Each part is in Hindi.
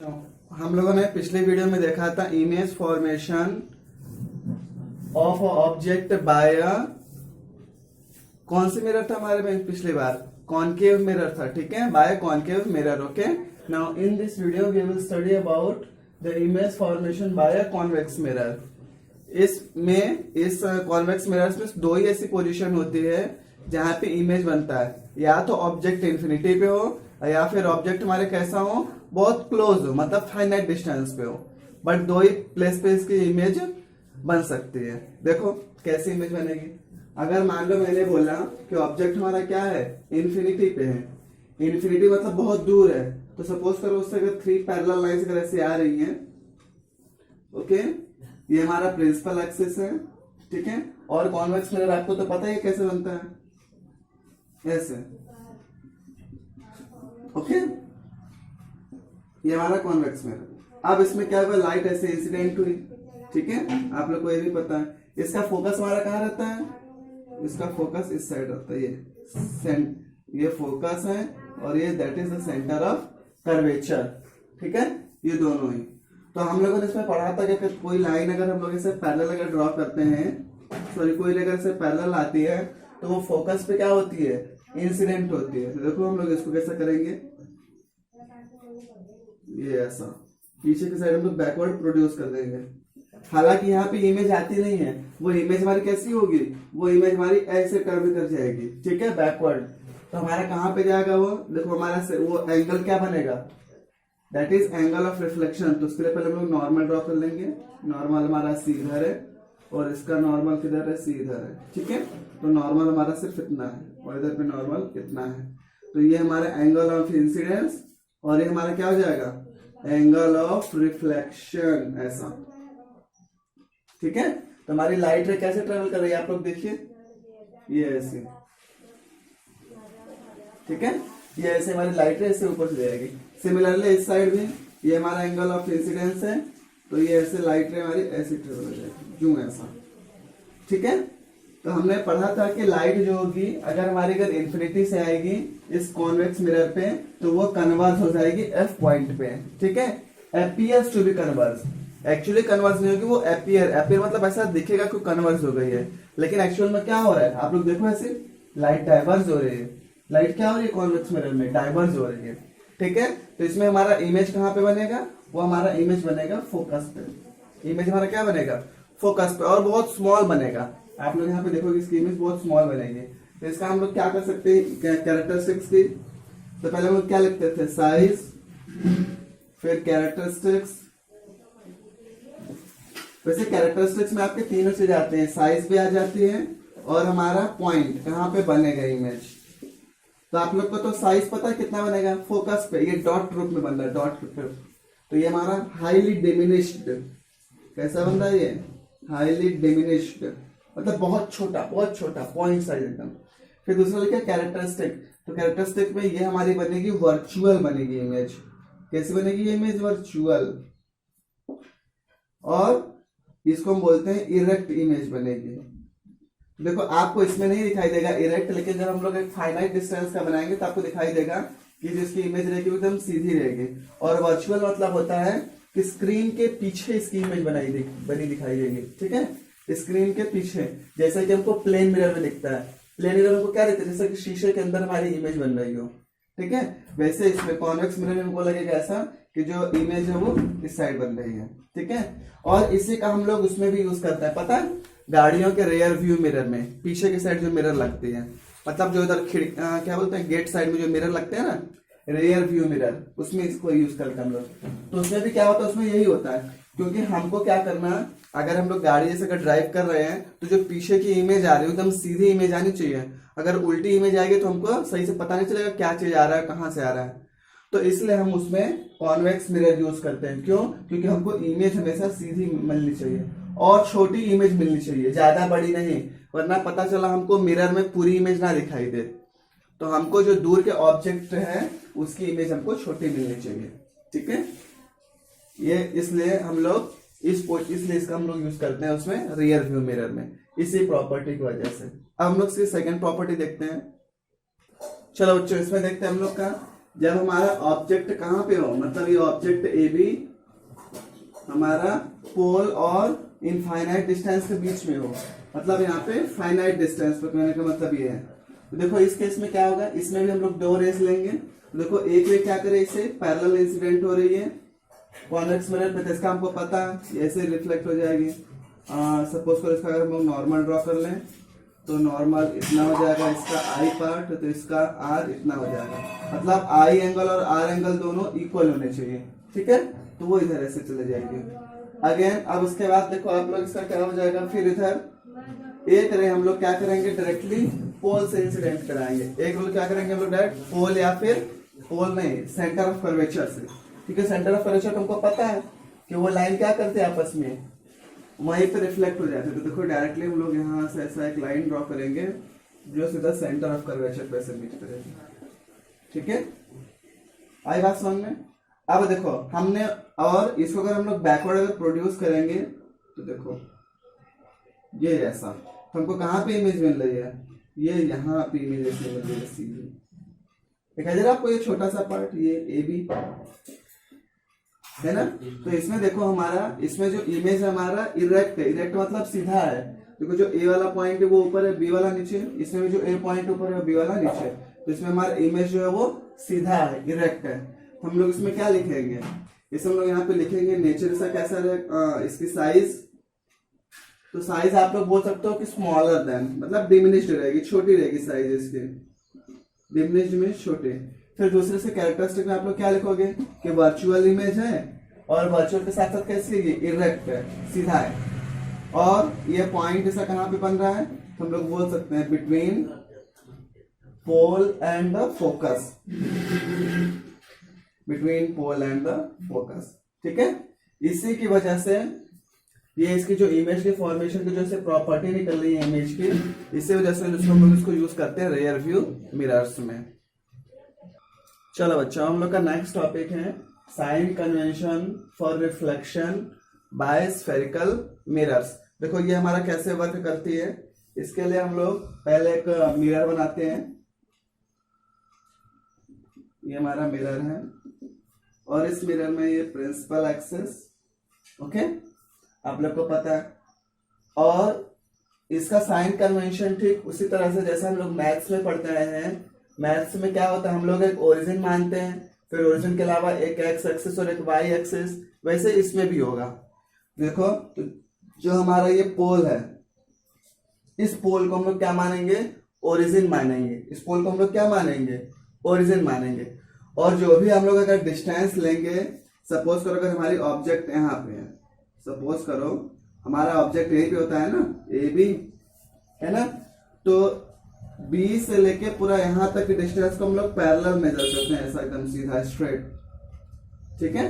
हम लोगों ने पिछले वीडियो में देखा था image formation of object by कौन सी मिरर था हमारे में पिछली बार कॉनकेव मिरर था, ठीक है, by concave mirror. Okay, now in this video we will study about the image formation by convex mirror. इस कॉन्वेक्स मिरर्स में दो ही ऐसी पोजीशन होती है जहां पे इमेज बनता है, या तो ऑब्जेक्ट इंफिनिटी पे हो या फिर ऑब्जेक्ट हमारे कैसा हो, बहुत क्लोज हो, मतलब फाइनाइट डिस्टेंस पे हो, बट दो ही प्लेस पे इसकी इमेज बन सकती है। देखो कैसी इमेज बनेगी। अगर मान लो मैंने बोला कि ऑब्जेक्ट हमारा क्या है, इंफिनिटी पे है, इंफिनिटी मतलब बहुत दूर है, तो सपोज करो उससे अगर थ्री पैरेलल लाइंस अगर ऐसे आ रही हैं, ओके, ये हमारा प्रिंसिपल एक्सिस है, ठीक है। और कॉन्वेक्स मिरर आपको तो पता ही है कैसे बनता है, ऐसे, ओके, ये हमारा कॉन्वेक्स मिरर। अब इसमें क्या हुआ, लाइट ऐसे इंसिडेंट हुई, ठीक है, आप लोग को ये भी पता है। इसका फोकस हमारा कहाँ रहता है, इसका फोकस इस साइड रहता है, ये फोकस है और ये that is the centre of curvature, ठीक है, ये दोनों ही। तो हम लोगों ने इसमें पढ़ा था कि कोई लाइन अगर हम लोग इसे पैरेलल अगर ड्रॉ करते हैं, सॉरी कोई अगर इसे पैरेलल आती है तो वो फोकस पे क्या होती है, इंसिडेंट होती है। तो देखो हम लोग इसको कैसे करेंगे, ये ऐसा पीछे की साइड हम लोग बैकवर्ड प्रोड्यूस कर देंगे। हालांकि यहाँ पे इमेज आती नहीं है, वो इमेज हमारी कैसी होगी, वो इमेज हमारी ऐसे कर्व कर जाएगी, ठीक है, बैकवर्ड। तो हमारा कहाँ पे जाएगा वो, देखो हमारा वो एंगल क्या बनेगा, that is angle of reflection. तो उसके लिए पहले हम लोग नॉर्मल ड्रॉ कर लेंगे। नॉर्मल हमारा सी इधर है और इसका नॉर्मल किधर है, सी इधर है, ठीक है। तो नॉर्मल हमारा सिर्फ इतना है और इधर पे नॉर्मल इतना है। तो ये हमारा एंगल ऑफ इंसिडेंस और ये हमारा क्या हो जाएगा, एंगल ऑफ रिफ्लेक्शन, ऐसा, ठीक है। तो हमारी लाइट रे कैसे ट्रेवल कर रही है, आप लोग देखिए, ये ऐसे, ठीक है, ये ऐसे हमारी लाइट रे ऐसे ऊपर से जाएगी। सिमिलरली इस साइड भी ये हमारा एंगल ऑफ इंसिडेंस है, तो ये ऐसे लाइट रे हमारी ऐसे ट्रेवल हो जाएगी, यूं ऐसा, ठीक है। तो हमने पढ़ा था कि लाइट जो होगी अगर हमारी अगर इंफिनिटी से आएगी इस कॉन्वेक्स मिरर पे तो वो कन्वर्ज हो जाएगी एफ पॉइंट पे, ठीक है। Appears to be converge, actually converge नहीं होगी, वो अपीयर मतलब ऐसा दिखेगा कि कन्वर्ज हो गई है, लेकिन एक्चुअल में क्या हो रहा है, आप लोग देखो ऐसे लाइट डाइवर्ज हो रही है। लाइट क्या हो रही है कॉन्वेक्स मिरर में, डाइवर्ज हो रही है, ठीक है। तो इसमें हमारा इमेज कहाँ पे बनेगा, वो हमारा इमेज बनेगा फोकस पे। इमेज हमारा क्या बनेगा, फोकस पे, और बहुत स्मॉल बनेगा। आप लोग यहाँ पे देखोगे इसकी इमेज बहुत स्मॉल बनेगी। तो इसका हम लोग क्या कर सकते हैं कैरेक्टरिस्टिक्स की, तो पहले हम लोग क्या लिखते थे, साइज, फिर कैरेक्टरिस्टिक्स। वैसे कैरेक्टरिस्टिक्स में आपके तीनों चीज आते हैं, साइज भी आ जाती है और हमारा पॉइंट कहाँ पे बनेगा इमेज। तो आप लोग को तो साइज पता है कितना बनेगा, फोकस पे, ये डॉट रूप में बन रहा है, डॉट रूप। तो ये हमारा हाईली डिमिनिश्ड, कैसा बन रहा है ये, हाईली डिमिनिश्ड, मतलब बहुत छोटा पॉइंट साइज एकदम। फिर दूसरा लिखा कैरेक्टरिस्टिक, तो कैरेक्टरिस्टिक में ये हमारी बनेगी वर्चुअल बनेगी इमेज। कैसे बनेगी ये इमेज, वर्चुअल। और इसको हम बोलते हैं इरेक्ट इमेज बनेगी। देखो आपको इसमें नहीं दिखाई देगा इरेक्ट, लेकिन जब हम लोग एक फाइनाइट डिस्टेंस का बनाएंगे तो आपको दिखाई देगा कि जिसकी इमेज रहेगी एकदम सीधी रहेगी। और वर्चुअल मतलब होता है कि स्क्रीन के पीछे इसकी इमेज बनी दिखाई देगी, ठीक है, स्क्रीन के पीछे। जैसे कि हमको प्लेन मिरर में दिखता है, प्लेन मिरर में क्या दिखता है, जैसे कि शीशे के अंदर हमारी इमेज बन रही हो, ठीक है। वैसे इसमें कॉन्वेक्स मिरर में हमको लगेगा ऐसा कि जो इमेज है वो इस साइड बन रही है, ठीक है। और इसी का हम लोग उसमें भी यूज करते हैं, पता है, गाड़ियों के रेयर व्यू मिरर में पीछे की साइड जो मिरर लगती है, मतलब जो इधर क्या बोलते हैं, गेट साइड में जो मिरर लगते हैं ना, रेयर व्यू मिरर, उसमें इसको यूज करते हैं हम लोग। तो उसमें भी क्या होता है, उसमें यही होता है, क्योंकि हमको क्या करना, अगर हम लोग गाड़ी जैसे अगर ड्राइव कर रहे हैं तो जो पीछे की इमेज आ रही है एकदम सीधी इमेज आनी चाहिए। अगर उल्टी इमेज आएगी तो हमको सही से पता नहीं चलेगा क्या चीज आ रहा है, कहाँ से आ रहा है। तो इसलिए हम उसमें कॉन्वेक्स मिरर यूज करते हैं। क्यों, क्योंकि हमको इमेज हमेशा सीधी मिलनी चाहिए और छोटी इमेज मिलनी चाहिए, ज्यादा बड़ी नहीं, वरना पता चला हमको मिरर में पूरी इमेज ना दिखाई दे। तो हमको जो दूर के ऑब्जेक्ट है उसकी इमेज हमको छोटी मिलनी चाहिए, ठीक है। ये इसलिए हम लोग इसलिए इसका हम लोग यूज करते हैं उसमें रियर व्यू मिरर में, इसी प्रॉपर्टी की वजह से। अब हम लोग इसकी सेकंड प्रॉपर्टी देखते हैं। चलो बच्चों इसमें देखते हैं हम लोग का जब हमारा ऑब्जेक्ट कहाँ पे हो, मतलब ये ऑब्जेक्ट ए बी हमारा पोल और इनफाइनाइट डिस्टेंस के बीच में हो, मतलब यहाँ पे फाइनाइट डिस्टेंस पर कहने का मतलब ये है। तो देखो इस केस में क्या होगा, इसमें भी हम लोग दो रेस लेंगे। तो देखो एक रे क्या करे, इसे पैरेलल इंसिडेंट हो रही है कॉन्वेक्स मिरर पे, तो इसका हमको पता है ऐसे रिफ्लेक्ट हो जाएगी। सपोज करो इसका अगर हम लोग नॉर्मल ड्रॉ कर लें तो नॉर्मल इतना हो जाएगा इसका आई पार्ट, तो इसका आर इतना हो जाएगा, मतलब आई एंगल और आर एंगल दोनों इक्वल होने चाहिए, ठीक है। तो वो इधर ऐसे चले जाएंगे अगेन। अब उसके बाद देखो आप लोग इसका क्या हो जाएगा, फिर इधर एक रे हम लोग क्या करेंगे, डायरेक्टली पोल से इंसिडेंट कराएंगे। एक रोल क्या करेंगे हम लोग, डायरेक्ट पोल या फिर पोल नहीं, सेंटर ऑफ कर्वेचर से, ठीक है। सेंटर ऑफ कर्वेचर हमको पता है कि वो लाइन क्या करते हैं आपस में, वहीं पे रिफ्लेक्ट हो जाते हैं। तो देखो डायरेक्टली हम लोग यहाँ से ऐसा एक लाइन ड्रॉ करेंगे जो सीधा सेंटर ऑफ कर्वेचर पे से मीट करेगी, ठीक है। आई बात समझ में। अब देखो हमने, और इसको अगर हम लोग बैकवर्ड अगर प्रोड्यूस करेंगे तो देखो ये ऐसा, तो हमको कहाँ पे इमेज मिल रही है, ये यहाँ पे इमेज ऐसे मिल रही है सीधी। दिखाई दे रहा है आपको ये छोटा सा पार्ट, ये ए बी है ना। तो इसमें देखो हमारा, इसमें जो इमेज हमारा इरेक्ट है, इरेक्ट मतलब सीधा है। देखो जो ए वाला पॉइंट है वो ऊपर है, बी वाला नीचे, इसमें भी जो ए पॉइंट ऊपर है बी वाला नीचे, तो इसमें हमारा इमेज जो है वो सीधा है, इरेक्ट है। तो हम लोग इसमें क्या लिखेंगे, इसे हम लोग यहाँ पे लिखेंगे नेचर से कैसा रहे, इसकी साइज, तो साइज आप लोग बोल सकते हो कि स्मॉलर देन, मतलब डिमिनिश्ड रहेगी, छोटी रहेगी साइज इसकी, डिमिनिश्ड में छोटे। फिर दूसरे से कैरेक्टरिस्टिक में आप लोग क्या लिखोगे कि वर्चुअल इमेज है, और वर्चुअल के साथ साथ कैसी है, इरेक्ट है, सीधा है, और ये पॉइंट ऐसा कहाँ पे बन रहा है, तो हम लोग बोल सकते हैं between pole and the focus, between pole and the focus, ठीक है। इसी की वजह से ये इसकी जो इमेज के फॉर्मेशन की जो प्रॉपर्टी निकल रही है इमेज की, इसी वजह से हम लोग इसको यूज करते हैं रियर व्यू मिरर्स में। चलो बच्चों, हम लोग का नेक्स्ट टॉपिक है sign convention for reflection by spherical mirrors. देखो ये हमारा कैसे वर्क करती है, इसके लिए हम लोग पहले एक मिरर बनाते हैं। ये हमारा मिरर है और इस मिरर में ये प्रिंसिपल एक्सिस, ओके, आप लोग को पता है। और इसका साइन कन्वेंशन ठीक उसी तरह से जैसे हम लोग मैथ्स में पढ़ते रहे हैं। मैथ्स में क्या होता है, हम लोग एक ओरिजिन मानते हैं, फिर ओरिजिन के अलावा एक एक्स एक्सिस और एक वाई एक्सिस, वैसे इसमें भी होगा। देखो तो जो हमारा ये पोल है, इस पोल को हम लोग क्या मानेंगे, ओरिजिन मानेंगे। इस पोल को हम लोग क्या मानेंगे, ओरिजिन मानेंगे। और जो भी हम लोग अगर डिस्टेंस लेंगे, सपोज करो अगर हमारी ऑब्जेक्ट यहाँ पे है, सपोज करो हमारा ऑब्जेक्ट यही पे होता है ना, ए बी है ना, तो बी से लेके पूरा यहाँ तक की डिस्टेंस को हम लोग पैरेलल मेजर करते हैं, ऐसा एकदम सीधा स्ट्रेट, ठीक है।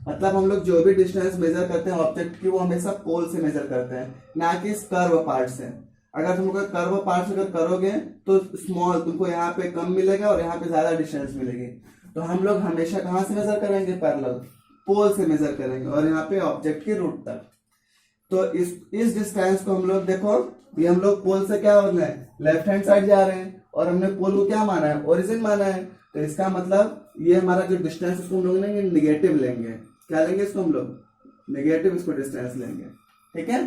मतलब हम लोग जो भी डिस्टेंस मेजर करते हैं ऑब्जेक्ट की, वो हमेशा पोल से मेजर करते हैं, ना कि इस कर्व पार्ट से। अगर तुम लोग कर्व पार्ट से अगर करोगे तो स्मॉल तुमको यहाँ पे कम मिलेगा और यहाँ पे ज्यादा डिस्टेंस मिलेगी। तो हम लोग हमेशा कहाँ से मेजर करेंगे, पैरेलल, पोल से मेजर करेंगे, और यहाँ पे ऑब्जेक्ट की रूट तक। तो इस डिस्टेंस को हम लोग देखो, ये हम लोग पोल से क्या हो रहे हैं, लेफ्ट हैंड साइड जा रहे हैं, और हमने पोल को क्या माना है, ओरिजिन माना है। तो इसका मतलब ये हमारा जो डिस्टेंस उसको हम लोग लेंगे निगेटिव लेंगे। क्या लेंगे इसको हम लोग, नेगेटिव इसको डिस्टेंस लेंगे, ठीक है।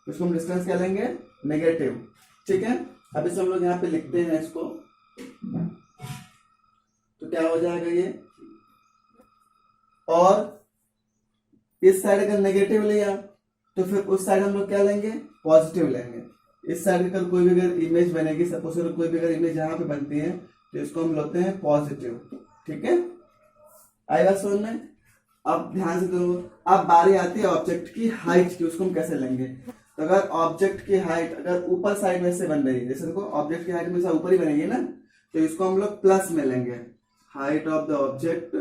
इसको हम डिस्टेंस क्या लेंगे, नेगेटिव, ठीक है। अब इसे हम लोग यहाँ पे लिखते हैं इसको, तो क्या हो जाएगा ये, और इस साइड अगर नेगेटिव लिया तो फिर उस साइड हम लोग क्या लेंगे, पॉजिटिव लेंगे। इस साइड का कोई भी अगर इमेज बनेगी, सपोज कोई भी अगर इमेज यहाँ पे बनती है तो इसको हम लेते हैं पॉजिटिव, ठीक है। आएगा समझ में। अब ध्यान से दो, अब बारी आती है ऑब्जेक्ट की हाइट की, उसको हम कैसे लेंगे। तो अगर ऑब्जेक्ट की हाइट अगर ऊपर साइड में से बन रही है, जैसे देखो ऑब्जेक्ट की हाइट में से ऊपर ही बनेगी ना, तो इसको हम लोग प्लस में लेंगे, हाइट ऑफ द ऑब्जेक्ट,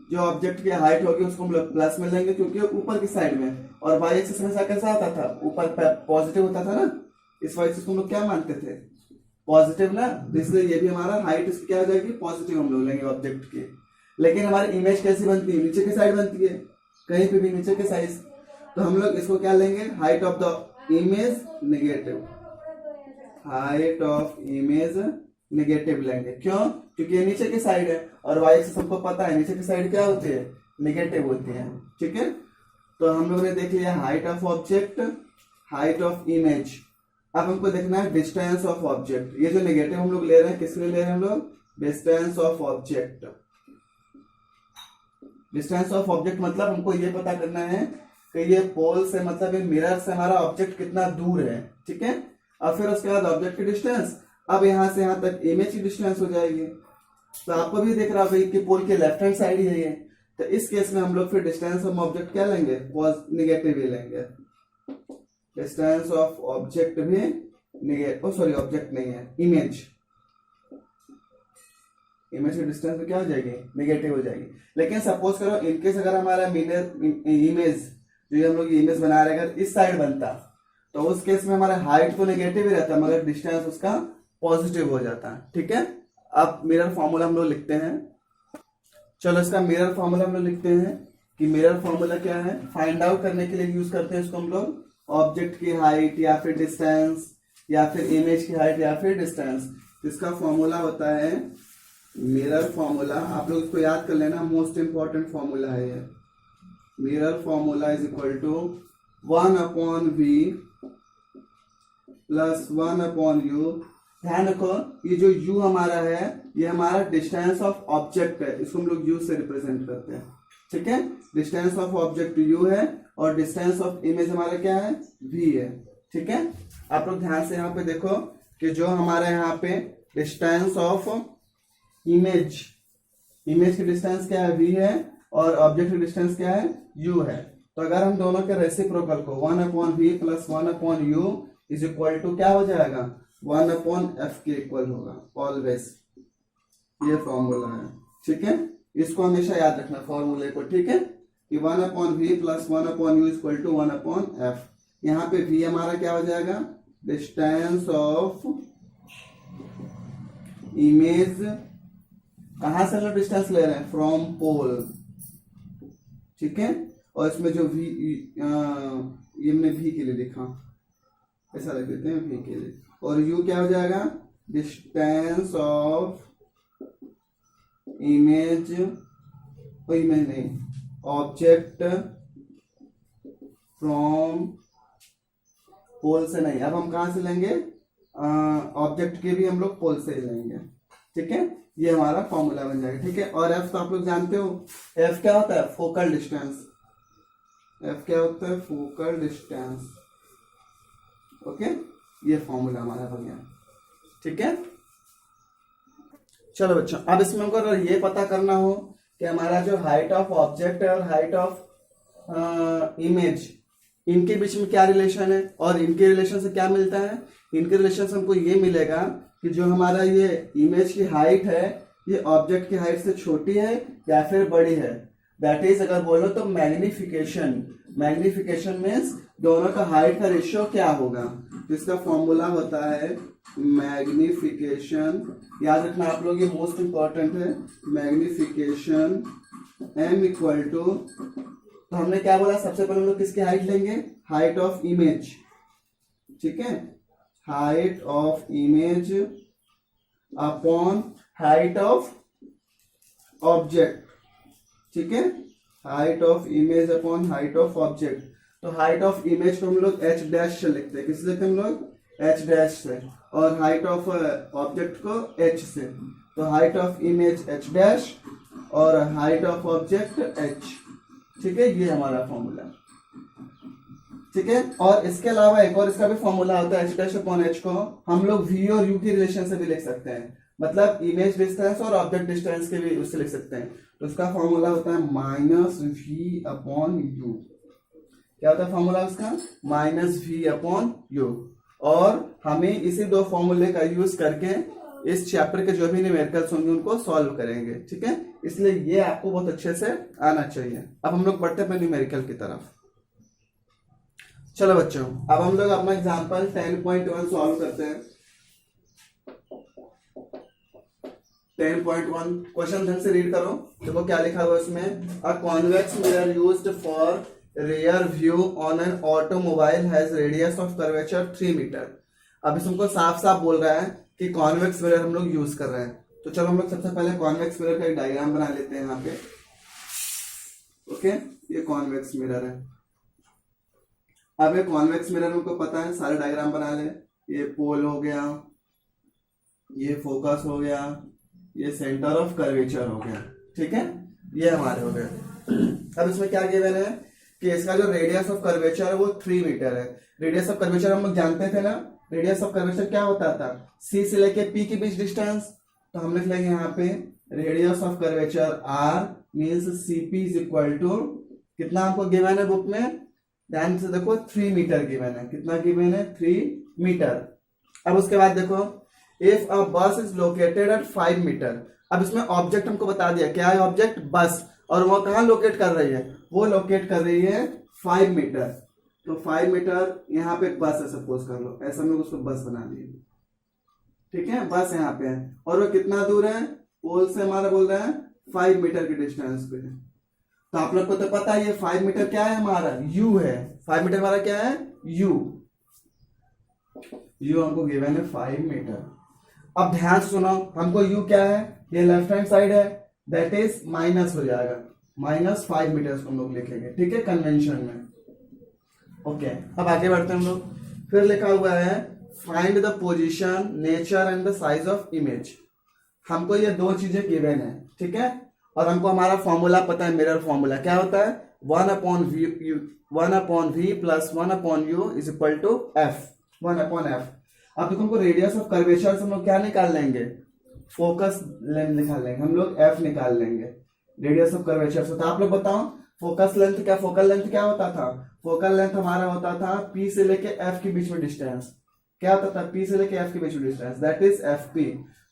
जो ऑब्जेक्ट की हाइट होगी उसको हम लोग प्लस में लेंगे क्योंकि ऊपर की साइड में, और वाई एक्सिस में कैसा आता था, ऊपर पॉजिटिव होता था ना, इस वाई एक्सिस को हम लोग क्या मानते थे, पॉजिटिव ना, इसलिए ये भी हमारा हाइट इसकी क्या हो जाएगी, पॉजिटिव हम लोग लेंगे ऑब्जेक्ट की। लेकिन हमारी इमेज कैसी बनती है, नीचे की साइड बनती है, कहीं पे भी नीचे के साइज, तो हम लोग इसको क्या लेंगे, height of the image negative, height of image negative लेंगे। क्यों? क्योंकि ये नीचे की साइड है और y एक्सिस सबको पता है नीचे की साइड क्या होती है, नेगेटिव होती है। ठीक है, तो हम लोगों ने देख लिया height of object, height of image. अब हमको देखना है डिस्टेंस ऑफ ऑब्जेक्ट। ये जो नेगेटिव हम लोग ले रहे हैं किसके लिए ले रहे हैं हम लोग, distance of object. Distance of object मतलब हमको ये पता करना है कि ये पोल से मतलब ये मिरर से हमारा ऑब्जेक्ट कितना दूर है। ठीक है, और फिर उसके बाद ऑब्जेक्ट की डिस्टेंस, अब यहां से यहां तक इमेज की डिस्टेंस हो जाएगी। तो आपको भी दिख रहा होगा कि पोल के लेफ्ट हैंड साइड ही है ये, तो इस केस में हम लोग फिर डिस्टेंस ऑफ ऑब्जेक्ट क्या लेंगे, नेगेटिव ही लेंगे। डिस्टेंस ऑफ ऑब्जेक्ट भी नेगेटिव, सॉरी ऑब्जेक्ट नहीं है, इमेज। इमेज की डिस्टेंस में क्या हो जाएगी, नेगेटिव हो जाएगी। लेकिन सपोज करो इनकेस अगर हमारा इमेज जो हम लोग इमेज बना रहे अगर इस साइड बनता तो उस केस में हमारा हाइट तो नेगेटिव ही रहता मगर डिस्टेंस उसका पॉजिटिव हो जाता। ठीक है, अब मिरर फॉर्मूला हम लोग लिखते हैं। चलो इसका मिरर फॉर्मूला हम लोग लिखते हैं कि मिरर फॉर्मूला क्या है, फाइंड आउट करने के लिए यूज करते हैं इसको हम लोग, ऑब्जेक्ट की हाइट या फिर डिस्टेंस या फिर इमेज की हाइट या फिर डिस्टेंस। इसका फॉर्मूला होता है मिरर फॉर्मूला। आप लोग इसको याद कर लेना, मोस्ट इंपॉर्टेंट फॉर्मूला है ये। Mirror formula is equal to 1/v plus 1/u। ध्यान रखो ये जो u हमारा है ये हमारा डिस्टेंस ऑफ ऑब्जेक्ट है, इसको हम लोग u से रिप्रेजेंट करते हैं। ठीक है, डिस्टेंस ऑफ ऑब्जेक्ट u है और डिस्टेंस ऑफ इमेज हमारा क्या है, v है। ठीक है, आप लोग ध्यान से यहाँ पे देखो कि जो हमारे यहाँ पे डिस्टेंस ऑफ इमेज की डिस्टेंस क्या है, v है, और ऑब्जेक्ट की डिस्टेंस क्या है, u है। तो अगर हम दोनों के रेसिप्रोकल को 1/v plus 1/u is equal to क्या हो जाएगा, 1/f के इक्वल होगा ऑलवेज। ये फॉर्मूला है। ठीक है, इसको हमेशा याद रखना फॉर्मूले को। ठीक है, कि 1/v plus 1/u equal to 1/f। यहाँ पे v हमारा क्या हो जाएगा, डिस्टेंस ऑफ इमेज। कहां से हम डिस्टेंस ले रहे हैं, फ्रॉम पोल। ठीक है, और इसमें जो v ये हमने v के लिए लिखा, ऐसा लिख देते हैं v के लिए, और u क्या हो जाएगा, डिस्टेंस ऑफ इमेज नहीं, ऑब्जेक्ट फ्रॉम पोल से नहीं। अब हम कहां से लेंगे, ऑब्जेक्ट के भी हम लोग पोल से ही लेंगे। ठीक है, ये हमारा फॉर्मूला बन जाएगा। ठीक है, और f तो आप लोग जानते हो, f क्या होता है, फोकल डिस्टेंस। f क्या होता है, फोकल डिस्टेंस। ओके, ये फॉर्मूला हमारा बन गया। ठीक है, चलो बच्चों, अब इसमें हमको अगर ये पता करना हो कि हमारा जो हाइट ऑफ ऑब्जेक्ट है और हाइट ऑफ इमेज, इनके बीच में क्या रिलेशन है और इनके रिलेशन से क्या मिलता है। इनके रिलेशन से हमको ये मिलेगा कि जो हमारा ये इमेज की हाइट है ये ऑब्जेक्ट की हाइट से छोटी है या फिर बड़ी है। दैट इज अगर बोलो तो मैग्निफिकेशन। मैग्निफिकेशन मीन्स दोनों का हाइट का रेशियो क्या होगा। इसका फॉर्मूला होता है मैग्निफिकेशन। याद रखना आप लोग, ये मोस्ट इंपॉर्टेंट है। मैग्निफिकेशन m इक्वल टू, तो हमने क्या बोला, सबसे पहले हम लोग किसकी हाइट लेंगे, हाइट ऑफ इमेज। ठीक है, height of image upon height of object. ठीक है, height of image upon height of object. तो हाइट ऑफ इमेज को हम लोग h डैश से लिखते हैं। किससे लिखते हैं हम लोग, h डैश से, और हाइट ऑफ ऑब्जेक्ट को h से। तो height of image h dash और हाइट ऑफ ऑब्जेक्ट h। ठीक है, ये हमारा फॉर्मूला। ठीक है, और इसके अलावा एक और इसका भी फॉर्मूला होता है, h डैश अपॉन h को हम लोग v और u की रिलेशन से भी लिख सकते हैं। मतलब इमेज डिस्टेंस और ऑब्जेक्ट डिस्टेंस के भी उससे लिख सकते हैं। तो उसका फॉर्मूला होता है -v अपॉन u। क्या होता है फॉर्मूला उसका, -v अपॉन u। और हमें इसी दो फॉर्मूले का यूज करके इस चैप्टर के जो भी न्यूमेरिकल्स होंगे उनको सॉल्व करेंगे। ठीक है, इसलिए ये आपको बहुत अच्छे से आना चाहिए। अब हम लोग बढ़ते हैं न्यूमेरिकल की तरफ। चलो बच्चों, अब हम लोग अपना एग्जांपल 10.1 सॉल्व करते हैं। 10.1 क्वेश्चन ढंग से रीड करो। देखो क्या लिखा हुआ है इसमें, a convex mirror used for rear view on an automobile has radius of curvature 3 metre. अब इसको साफ साफ बोल रहा है कि कॉन्वेक्स मिरर हम लोग यूज कर रहे हैं। तो चलो हम लोग सबसे पहले कॉन्वेक्स मिरर का एक डायग्राम बना लेते हैं यहाँ पे। ओके, ये कॉन्वेक्स मिरर है। अब ये कॉन्वेक्स मिरर हमको पता है, सारे डायग्राम बना ले। ये पोल हो गया, ये फोकस हो गया, ये सेंटर ऑफ कर्वेचर हो गया, ठीक है, ये हमारे हो गए। अब इसमें क्या गिवन है कि इसका जो रेडियस ऑफ कर्वेचर है वो 3 मीटर है। रेडियस ऑफ कर्वेचर हम लोग जानते थे ना, रेडियस ऑफ कर्वेचर क्या होता था, सी से लेके पी के बीच डिस्टेंस। तो हम लिख लेंगे यहाँ पे radius of curvature R means CP is equal to, कितना आपको गिवन है बुक में, ध्यान से देखो 3 मीटर गिवन है। कितना गिवन है, 3 मीटर। अब उसके बाद देखो इफ अ बस इज लोकेटेड एट 5 मीटर। अब इसमें ऑब्जेक्ट हमको बता दिया, क्या है ऑब्जेक्ट, बस, और वो कहाँ लोकेट कर रही है, वो लोकेट कर रही है 5 मीटर। तो 5 मीटर यहाँ पे एक बस है, सपोज कर लो, ऐसा हम लोग उसको बस बना दिए, ठीक है, बस यहाँ पे है। और वो कितना दूर है, पोल से हमारा बोल रहा है 5 मीटर के डिस्टेंस पे। तो आप लोग को तो पता है ये 5 मीटर क्या है हमारा, यू है। 5 मीटर हमारा क्या है, यू हमको गिवन है 5 मीटर। अब ध्यान से सुनो, हमको यू क्या है, ये लेफ्ट हैंड साइड है, दैट इज माइनस हो जाएगा, -5 मीटर हम लोग लिखेंगे, ठीक है, कन्वेंशन में। ओके, अब आगे बढ़ते हैं हम लोग। फिर लिखा हुआ है find the position, nature and the size of image. हमको ये दो चीजें गिवन है, ठीक है, और हमको हमारा फॉर्मूला पता है, मिरर फॉर्मूला क्या होता है, 1/v plus 1/u is equal to f, 1/f। अब देखो हमको रेडियस ऑफ कर्वेचर से हम लोग क्या निकाल लेंगे, फोकस लेंथ निकाल लेंगे, हम लोग f निकाल लेंगे रेडियस ऑफ कर्वेचर से। तो आप लोग बताओ फोकस लेंथ क्या, फोकल लेंथ क्या होता था, फोकल लेंथ हमारा होता था p से लेके f के बीच में डिस्टेंस, क्या होता था, p से लेके f के बीच में डिस्टेंस, दैट इज fp।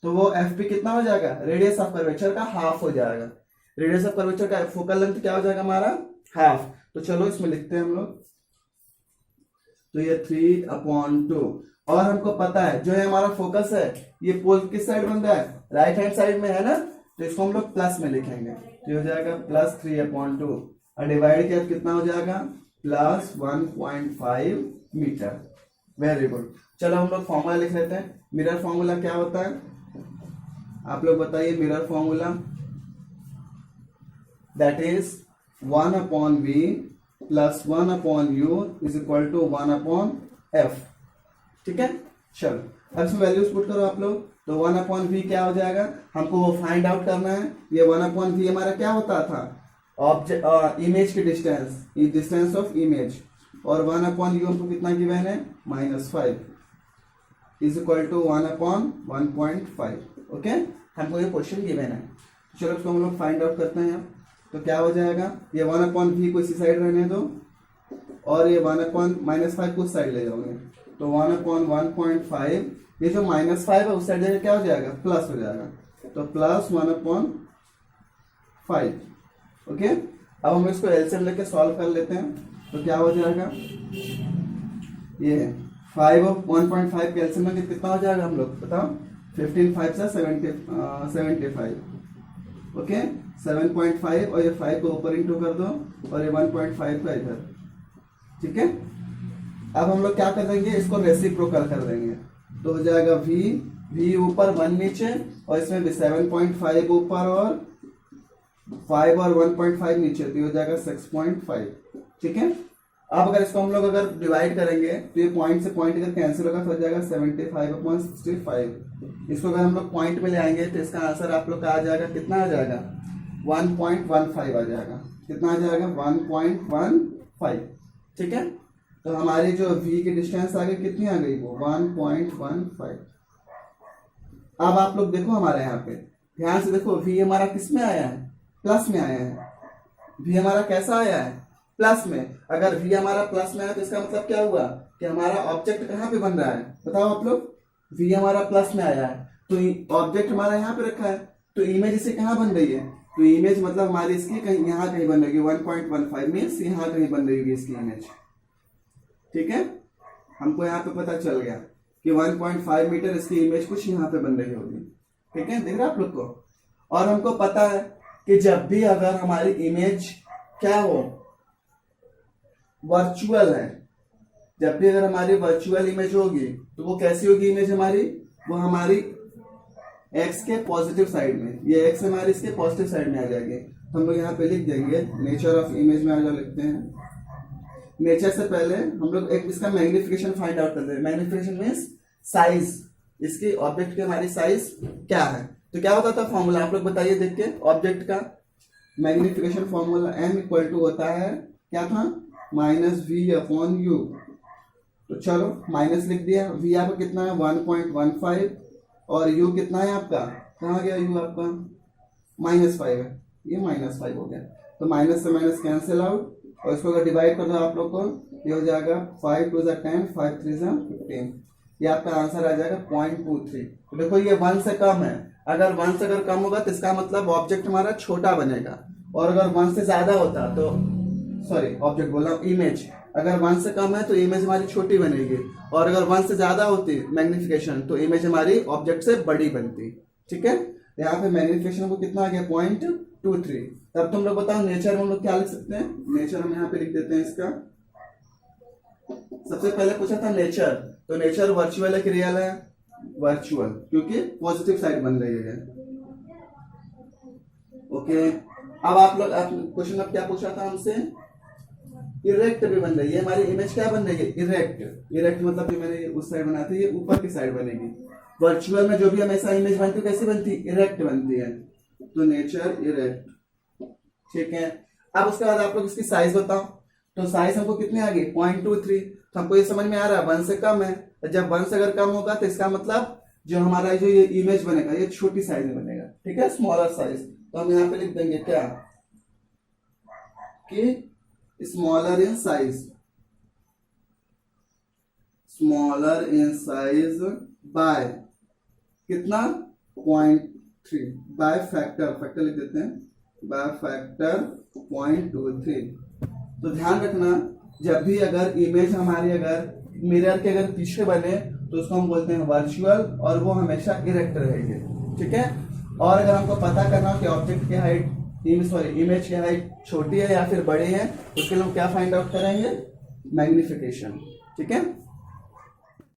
तो वो fp कितना हो जाएगा, रेडियस ऑफ कर्वेचर का हाफ हो जाएगा। रेडियस ऑफ कर्वेचर का फोकल लेंथ क्या हो जाएगा हमारा, हाफ। तो चलो इसमें लिखते हैं हम लोग, तो ये 3/2। और हमको पता है जो है हमारा फोकस है ये पोल किस साइड बन रहा है, राइट हैंड साइड में है ना, तो इसको हम लोग प्लस में लिखेंगे, तो हो जाएगा +3/2 और डिवाइड किया कितना हो जाएगा, +1.5 मीटर। Very good. चलो हम लोग फॉर्मूला लिख लेते हैं। मिरर फॉर्मूला क्या होता है, आप लोग बताइए, mirror formula that is 1/v plus 1/u is equal to 1/f, ठीक है। चलो अब इसमें वैल्यूज पुट करो आप लोग, तो 1/v क्या हो जाएगा, हमको वो फाइंड आउट करना है। ये 1/v हमारा क्या होता था, ऑब्जेक्ट इमेज की डिस्टेंस, डिस्टेंस ऑफ इमेज, और 1/u हमको कितना गिवन है, -5 इज इक्वल टू 1/1.5। ओके, हमको ये क्वेश्चन गिवन है। चलो इसको हम लोग फाइंड आउट करते हैं। तो क्या हो जाएगा, ये 1/v को इसी साइड रहने दो, और ये 1/-5 को उस साइड ले जाओगे, तो 1/1.5, ये जो -5 है उस साइड जगह क्या हो जाएगा, प्लस हो जाएगा, तो +1/5। ओके, अब हम इसको एलसीएम लेके सॉल्व कर लेते हैं। तो क्या हो जाएगा, ये 5 और 1.5 के एलसीएम में कितना हो जाएगा, हम लोग बताओ, 15 5 से 75। ओके, 7.5 और ये 5 को ऊपर इंटू कर दो, और ये 1.5 का इधर, ठीक है। अब हम लोग क्या कर देंगे, इसको रेसिप्रोकल कर देंगे, तो हो जाएगा v ऊपर 1 नीचे, और इसमें भी 7.5 ऊपर और 5 और 1.5 नीचे, तो हो जाएगा 6.5, ठीक है। अब अगर इसको हम लोग अगर डिवाइड करेंगे तो ये पॉइंट से पॉइंट अगर कैंसिल होगा तो हो जाएगा 75/65। इसको अगर हम लोग पॉइंट में ले आएंगे तो इसका आंसर आप लोग का आ जाएगा, कितना आ जाएगा, 1.15 आ जाएगा। कितना आ जाएगा, 1.15, ठीक है। तो हमारी जो v की डिस्टेंस आ गई, कितनी आ गई, वो 1.15। अब आप लोग देखो हमारे यहाँ पे ध्यान से देखो, v हमारा किस में आया है, प्लस में आया है। v हमारा कैसा आया है, प्लस में। अगर v हमारा प्लस में है तो इसका मतलब क्या हुआ कि हमारा ऑब्जेक्ट कहाँ पे बन रहा है, बताओ आप लोग। v हमारा प्लस में आया है तो ऑब्जेक्ट हमारा यहाँ पे रखा है, तो इमेज इसे कहाँ बन रही है, तो इमेज मतलब हमारी इसकी कहीं यहाँ कहीं बन रही है, 1.15 मीन्स यहाँ कहीं बन रही होगी इसकी इमेज, ठीक है। हमको यहाँ पे पता चल गया कि 1.5 मीटर इसकी इमेज कुछ यहाँ पे बन रही होगी, ठीक है, देख रहे आप लोग को। और हमको पता है कि जब भी अगर हमारी इमेज क्या हो, वर्चुअल है, जब भी अगर हमारी वर्चुअल इमेज होगी तो वो कैसी होगी इमेज हमारी, वो हमारी एक्स के पॉजिटिव साइड में, ये एक्स हमारी इसके पॉजिटिव साइड में आ जाएगी। तो हम लोग यहाँ पे लिख देंगे नेचर ऑफ इमेज में आ जाओ, लिखते हैं। नेचर से पहले हम लोग एक इसका मैग्निफिकेशन फाइंड आउट करते हैं। मैग्निफिकेशन मीन्स साइज, इसकी ऑब्जेक्ट की हमारी साइज क्या है। तो क्या होता था फॉर्मूला, आप लोग बताइए देख के। ऑब्जेक्ट का magnification formula m equal to होता है, क्या था, माइनस वी अपॉन यू। तो चलो माइनस लिख दिया, v आपका कितना है 1.15 और u कितना है आपका, कहाँ गया u आपका, -5 है, ये -5 हो गया। तो माइनस से माइनस कैंसिल आउट, और इसको अगर डिवाइड कर दो आप लोग को, ये हो जाएगा 5 2 10, 5 3 15, ये आपका आंसर आ जाएगा 0.23। तो देखो ये 1 से कम है, अगर 1 से अगर कम होगा तो इसका मतलब ऑब्जेक्ट हमारा छोटा बनेगा, और अगर 1 से ज्यादा होता तो, सॉरी ऑब्जेक्ट बोल रहा हूँ, इमेज, अगर 1 से कम है तो इमेज हमारी छोटी बनेगी, और अगर 1 से ज्यादा होती मैग्निफिकेशन तो इमेज हमारी ऑब्जेक्ट से बड़ी बनती। ठीक है, यहाँ पे मैग्निफिकेशन को कितना आ गया 0.23। तब तुम लोग बताओ नेचर में हम लोग क्या लिख सकते हैं। नेचर हम यहाँ पे लिख देते हैं इसका, सबसे पहले पूछा था नेचर, तो नेचर वर्चुअल है कि रियल है, वर्चुअल, क्योंकि पॉजिटिव साइड बन रही है। ओके, अब आप लोग क्वेश्चन अब क्या पूछा था हमसे, इरेक्ट भी बन रही है हमारी इमेज, क्या बन रही है, इरेक्ट। इरेक्ट मतलब जो मैंने उस साइड बनाती है, ये ऊपर की साइड बनेगी। वर्चुअल में जो भी हमेशा इमेज बनती है कैसी बनती है, इरेक्ट बनती है। तो नेचर इरेक्ट, ठीक है। अब उसके बाद आप लोग इसकी साइज बताओ, तो साइज हमको कितनी आ गई 0.23। तो हमको ये समझ में आ रहा है 1 से कम है, तो जब 1 से अगर कम होगा तो इसका मतलब जो हमारा जो ये इमेज बनेगा ये छोटी साइज में बनेगा, ठीक है, स्मॉलर साइज। तो हम यहाँ पे लिख देंगे क्या कि smaller in size, smaller in size by कितना 0.3, बाय फैक्टर, फैक्टर लिख देते हैं, बाय फैक्टर 0.23। तो ध्यान रखना जब भी अगर इमेज हमारी अगर मिरर के अगर पीछे बने तो उसको हम बोलते हैं वर्चुअल, और वो हमेशा इरेक्ट रहेगी। ठीक है, और अगर हमको पता करना हो कि ऑब्जेक्ट की हाइट, इमेज की हाइट छोटी है या फिर बड़ी है, उसके लिए हम क्या फाइंड आउट करेंगे, मैग्निफिकेशन। ठीक है।